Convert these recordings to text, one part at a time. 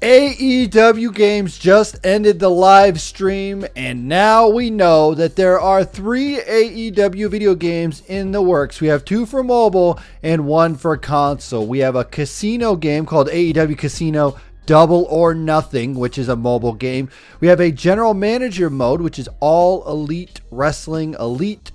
AEW Games just ended the live stream, and now we know that there are 3 AEW video games in the works. We have 2 for mobile and 1 for console. We have a casino game called AEW Casino Double or Nothing, which is a mobile game. We have a general manager mode, which is all Elite Wrestling Elite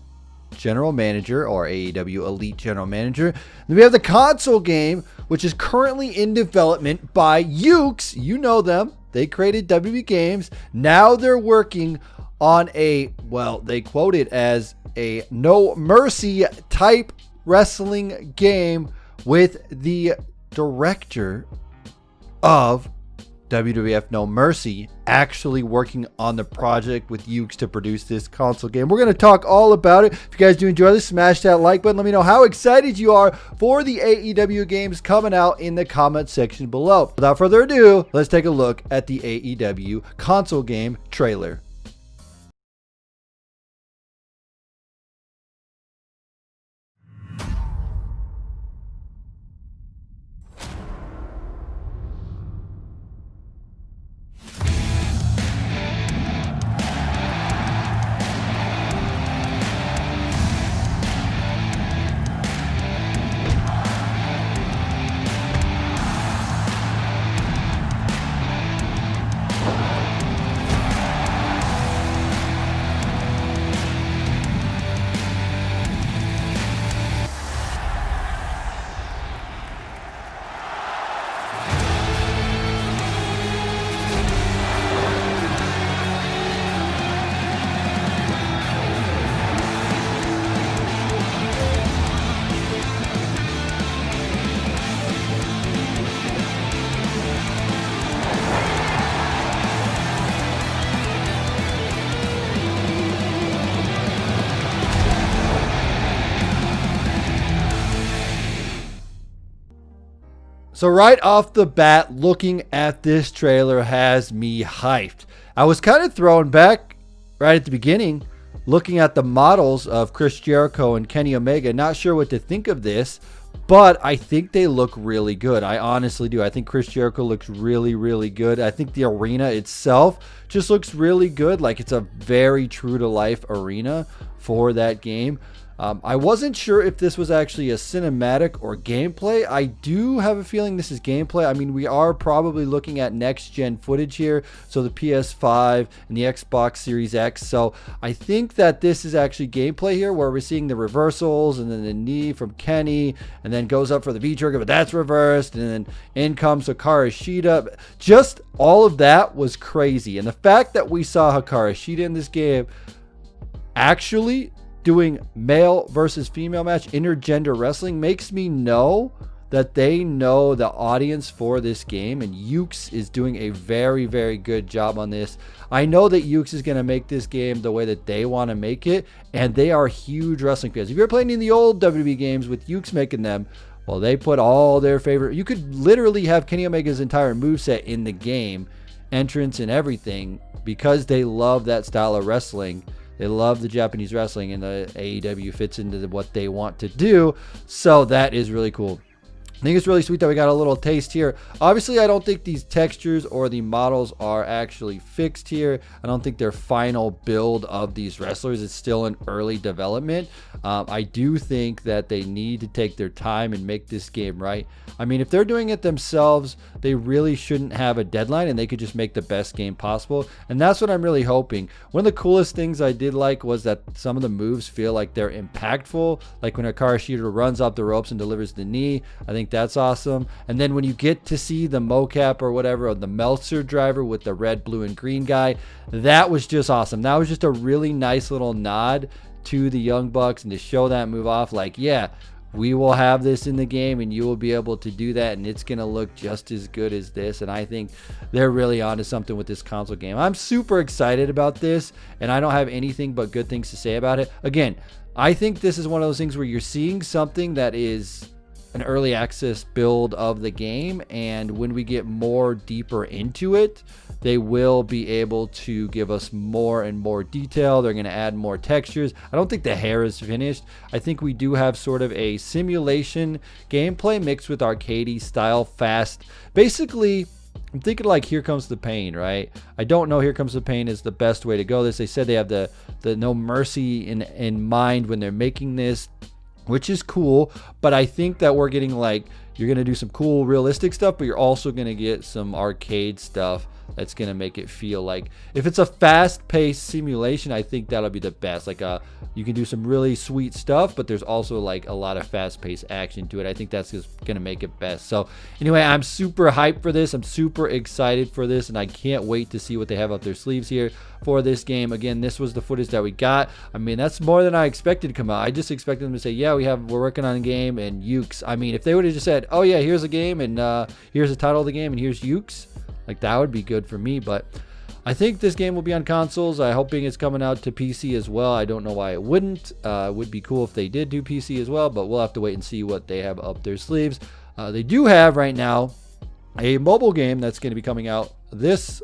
General Manager, or AEW Elite General Manager. Then we have the console game, which is currently in development by Ukes. You know them. They created AEW Games. Now they're working on a, well, they quote it as a No Mercy type wrestling game with the director of WWF No Mercy actually working on the project with Ukes to produce this console game. We're going to talk all about it. If you guys do enjoy this, smash that like button. Let me know how excited you are for the AEW games coming out in the comment section below. Without further ado, let's take a look at the AEW console game trailer. So right off the bat, looking at this trailer has me hyped. I was kind of thrown back right at the beginning, looking at the models of Chris Jericho and Kenny Omega. Not sure what to think of this, but I think they look really good. I honestly do. I think Chris Jericho looks really, really good. I think the arena itself just looks really good. Like, it's a very true to life arena for that game. I wasn't sure if this was actually a cinematic or gameplay. I do have a feeling this is gameplay. I mean, we are probably looking at next gen footage here, so the PS5 and the Xbox Series X. So I think that this is actually gameplay here, where we're seeing the reversals and then the knee from Kenny, and then goes up for the V-trigger, but that's reversed, and then in comes Hikaru Shida. Just all of that was crazy. And the fact that we saw Hikaru Shida in this game actually doing male versus female match, intergender wrestling, makes me know that they know the audience for this game, and Ukes is doing a very, very good job on this. I know that Ukes is going to make this game the way that they want to make it, and they are huge wrestling fans. If you're playing in the old WWE games with Ukes making them, well, they put all their favorite, you could literally have Kenny Omega's entire moveset in the game, entrance and everything, because they love that style of wrestling. They love the Japanese wrestling, and the AEW fits into what they want to do. So that is really cool. I think it's really sweet that we got a little taste here. Obviously, I don't think these textures or the models are actually fixed here. I don't think they're final build of these wrestlers. It's still in early development. I do think that they need to take their time and make this game right. I mean, if they're doing it themselves, they really shouldn't have a deadline, and they could just make the best game possible. And that's what I'm really hoping. One of the coolest things I did like was that some of the moves feel like they're impactful. Like when Hikaru Shida runs up the ropes and delivers the knee. I think that's awesome. And then when you get to see the mocap or whatever of the Meltzer driver with the red, blue, and green guy, that was just awesome. That was just a really nice little nod to the Young Bucks, and to show that move off, like, yeah, we will have this in the game, and you will be able to do that, and it's going to look just as good as this. And I think they're really onto something with this console game. I'm super excited about this, and I don't have anything but good things to say about it. Again, I think this is one of those things where you're seeing something that is an early access build of the game, and when we get more deeper into it, they will be able to give us more and more detail. They're going to add more textures. I don't think the hair is finished. I think we do have sort of a simulation gameplay mixed with arcadey style, fast. Basically, I'm thinking like Here Comes the Pain, right? I don't know Here Comes the Pain is the best way to go this. They said they have the No Mercy in mind when they're making this, which is cool. But I think that we're getting like, you're going to do some cool realistic stuff, but you're also going to get some arcade stuff that's going to make it feel like, if it's a fast-paced simulation, I think that'll be the best. Like you can do some really sweet stuff, but there's also like a lot of fast-paced action to it. I think that's just going to make it best. So anyway, I'm super hyped for this. I'm super excited for this, and I can't wait to see what they have up their sleeves here for this game. Again, this was the footage that we got. I mean, that's more than I expected to come out. I just expected them to say, yeah, we're working on a game and Ukes. I mean, if they would have just said, oh yeah, here's a game and here's the title of the game and here's Ukes, like that would be good for me. But I think this game will be on consoles. I'm hoping it's coming out to PC as well. I don't know why it wouldn't. It would be cool if they did do PC as well, but we'll have to wait and see what they have up their sleeves. They do have right now a mobile game that's going to be coming out this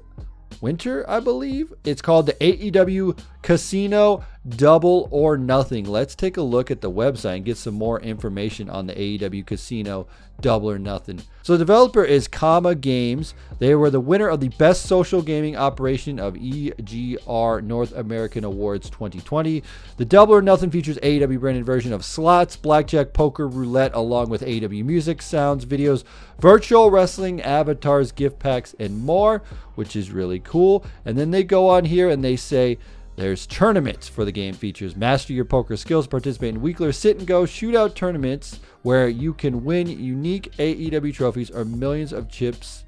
winter, I believe. It's called the AEW Casino Double or Nothing. Let's take a look at the website and get some more information on the AEW Casino Double or Nothing. So the developer is Comma Games. They were the winner of the Best Social Gaming Operation of EGR North American Awards 2020. The Double or Nothing features AEW branded version of slots, blackjack, poker, roulette, along with AEW music, sounds, videos, virtual wrestling, avatars, gift packs, and more, which is really cool. And then they go on here and they say, there's tournaments for the game. Features master your poker skills, participate in weekly sit and go shootout tournaments where you can win unique AEW trophies or millions of chips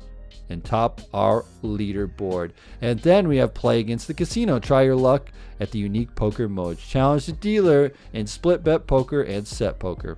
and top our leaderboard. And then we have play against the casino. Try your luck at the unique poker modes. Challenge the dealer in split bet poker and set poker.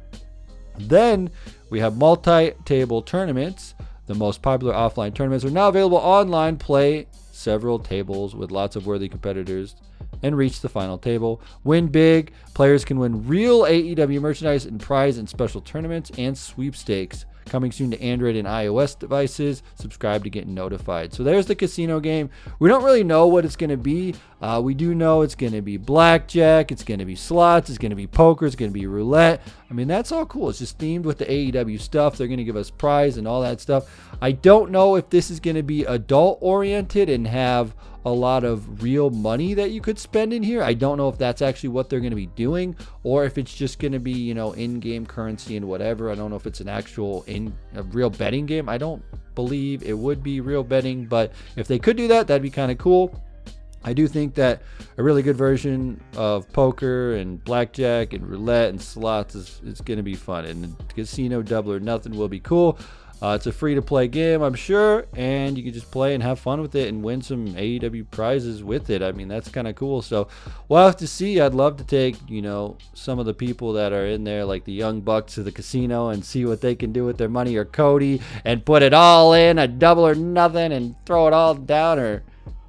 Then we have multi-table tournaments. The most popular offline tournaments are now available online. Play several tables with lots of worthy competitors and reach the final table. Win big. Players can win real AEW merchandise and prize in special tournaments and sweepstakes. Coming soon to Android and iOS devices. Subscribe to get notified. So there's the casino game. We don't really know what it's going to be. We do know it's going to be blackjack. It's going to be slots. It's going to be poker. It's going to be roulette. I mean, that's all cool. It's just themed with the AEW stuff. They're going to give us prize and all that stuff. I don't know if this is going to be adult oriented and have a lot of real money that you could spend in here. I don't know if that's actually what they're going to be doing, or if it's just going to be, you know, in-game currency and whatever. I don't know if it's an actual a real betting game. I don't believe it would be real betting, but if they could do that, that'd be kind of cool. I do think that a really good version of poker and blackjack and roulette and slots is going to be fun, and Casino Double or Nothing will be cool. It's a free-to-play game, I'm sure, and you can just play and have fun with it and win some AEW prizes with it. I mean, that's kind of cool. So we'll have to see. I'd love to take, you know, some of the people that are in there, like the Young Bucks, to the casino and see what they can do with their money, or Cody, and put it all in a Double or Nothing and throw it all down, or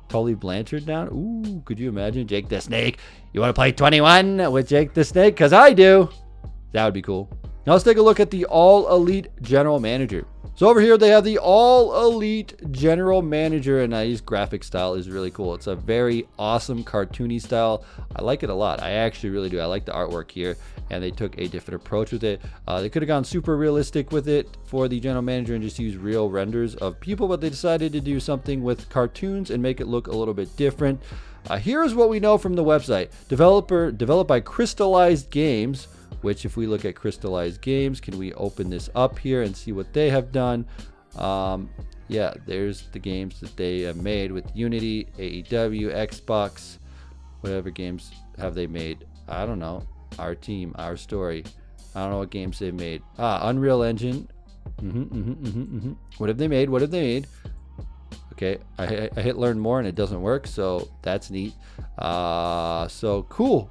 Tully Blanchard down. Ooh, could you imagine Jake the Snake? You want to play 21 with Jake the Snake? Because I do. That would be cool. Now let's take a look at the All Elite General Manager. So over here they have the All Elite General Manager, and his graphic style is really cool. It's a very awesome cartoony style. I like it a lot. I actually really do. I like the artwork here, and they took a different approach with it. They could have gone super realistic with it for the General Manager and just use real renders of people, but they decided to do something with cartoons and make it look a little bit different. Here's what we know from the website. Developed by Crystallized Games, which, if we look at Crystallized Games, can we open this up here and see what they have done? Yeah, there's the games that they have made with Unity, AEW, Xbox. Whatever games have they made? I don't know. Our Team, Our Story. I don't know what games they've made. Unreal Engine. What have they made? What have they made? Okay, I hit learn more and it doesn't work, so that's neat. So cool.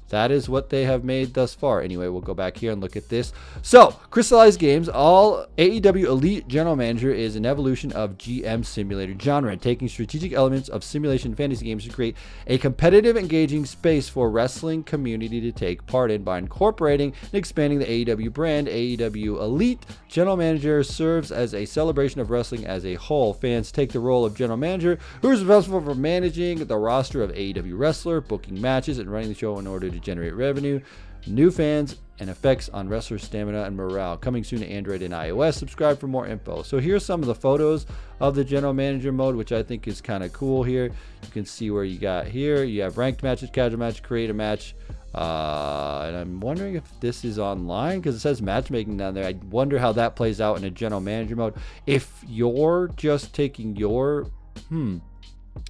That is what they have made thus far. Anyway, we'll go back here and look at this. So, Crystallized Games, all AEW Elite General Manager is an evolution of GM Simulator genre, taking strategic elements of simulation fantasy games to create a competitive, engaging space for wrestling community to take part in. By incorporating and expanding the AEW brand, AEW Elite General Manager serves as a celebration of wrestling as a whole. Fans take the role of General Manager, who is responsible for managing the roster of AEW wrestler, booking matches, and running the show in order to generate revenue. New fans and effects on wrestler stamina and morale. Coming soon to Android and iOS. Subscribe for more info. So here's some of the photos of the general manager mode, which I think is kind of cool here. You can see where you got here. You have ranked matches, casual match, create a match. And I'm wondering if this is online because it says matchmaking down there. I wonder how that plays out in a general manager mode. If you're just taking your...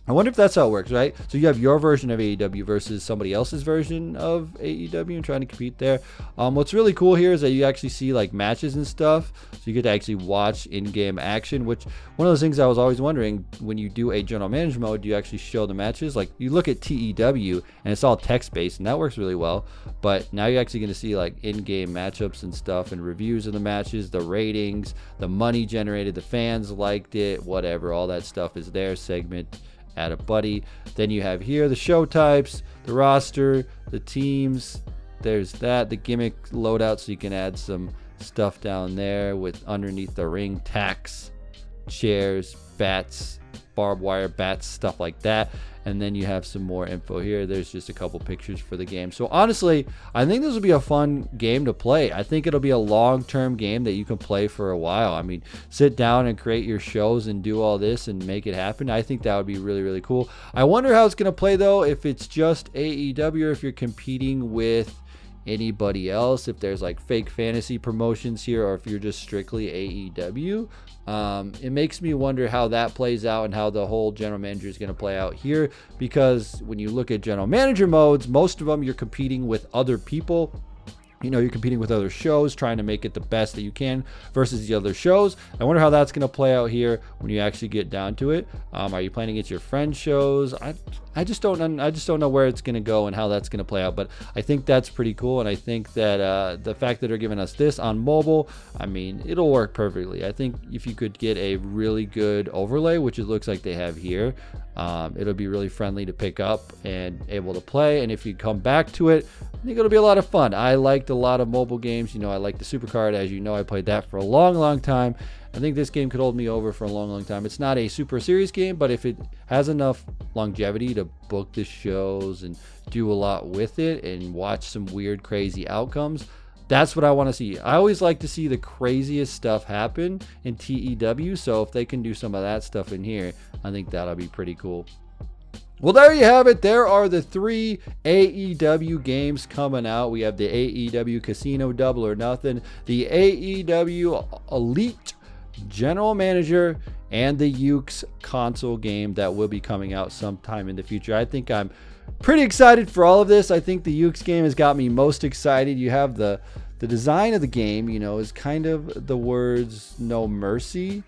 I wonder if that's how it works, right? So you have your version of AEW versus somebody else's version of AEW and trying to compete there. What's really cool here is that you actually see like matches and stuff. So you get to actually watch in-game action, which one of those things I was always wondering, when you do a general manager mode, do you actually show the matches? Like you look at TEW and it's all text-based and that works really well. But now you're actually going to see like in-game matchups and stuff and reviews of the matches, the ratings, the money generated, the fans liked it, whatever, all that stuff is there. Segment, add a buddy. Then you have here the show types, the roster, the teams. There's that, the gimmick loadout, so you can add some stuff down there with underneath the ring, tacks, chairs, bats, barbed wire bats, stuff like that. And then you have some more info here. There's just a couple pictures for the game. So honestly, I think this will be a fun game to play. I think it'll be a long-term game that you can play for a while. I mean, sit down and create your shows and do all this and make it happen. I think that would be really, really cool. I wonder how it's going to play, though, if it's just AEW or if you're competing with anybody else, if there's like fake fantasy promotions here, or if you're just strictly AEW. It makes me wonder how that plays out and how the whole general manager is going to play out here, because when you look at general manager modes, most of them you're competing with other people. You know, you're competing with other shows, trying to make it the best that you can versus the other shows. I wonder how that's going to play out here when you actually get down to it. Are you playing against your friend shows? I just don't know where it's going to go and how that's going to play out. But I think that's pretty cool, and I think that the fact that they're giving us this on mobile, I mean, it'll work perfectly. I think if you could get a really good overlay, which it looks like they have here, it'll be really friendly to pick up and able to play. And if you come back to it, I think it'll be a lot of fun. I liked a lot of mobile games. You know, I like the Supercard. As you know, I played that for a long, long time. I think this game could hold me over for a long, long time. It's not a super serious game, but if it has enough longevity to book the shows and do a lot with it and watch some weird, crazy outcomes, that's what I want to see. I always like to see the craziest stuff happen in TEW, so if they can do some of that stuff in here, I think that'll be pretty cool. Well, there you have it. There are the 3 AEW games coming out. We have the AEW Casino Double or Nothing, the AEW Elite General Manager, and the Ukes console game that will be coming out sometime in the future. I think I'm pretty excited for all of this. I think the Ukes game has got me most excited. You have the design of the game, you know, is kind of the words "No Mercy."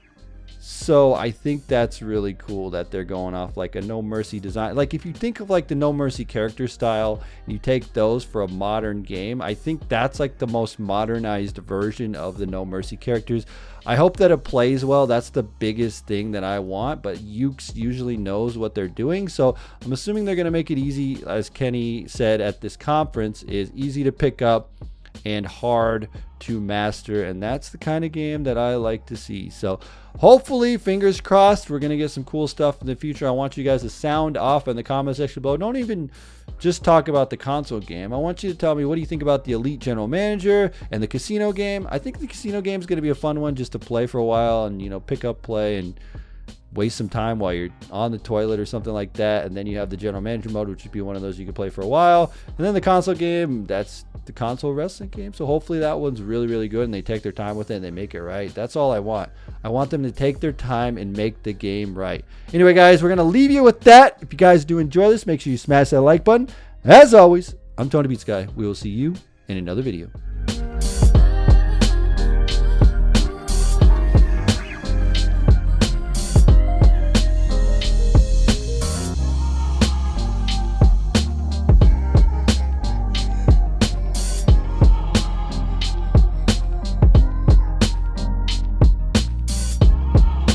So I think that's really cool that they're going off like a No Mercy design. Like if you think of like the No Mercy character style and you take those for a modern game, I think that's like the most modernized version of the No Mercy characters. I hope that it plays well. That's the biggest thing that I want, but Ukes usually knows what they're doing. So I'm assuming they're going to make it easy, as Kenny said at this conference, is easy to pick up and hard to master, and that's the kind of game that I like to see. So hopefully, fingers crossed, we're going to get some cool stuff in the future. I want you guys to sound off in the comment section below. Don't even just talk about the console game. I want you to tell me, what do you think about the Elite General Manager and the Casino game? I think the Casino game is going to be a fun one just to play for a while and, you know, pick up play and waste some time while you're on the toilet or something like that. And then you have the General Manager mode, which would be one of those you can play for a while. And then the console game, that's the console wrestling game. So hopefully that one's really, really good and they take their time with it and they make it right. That's all I want. I want them to take their time and make the game right. Anyway, guys, we're going to leave you with that. If you guys do enjoy this, make sure you smash that like button. As always, I'm TonyPizzaGuy. We will see you in another video.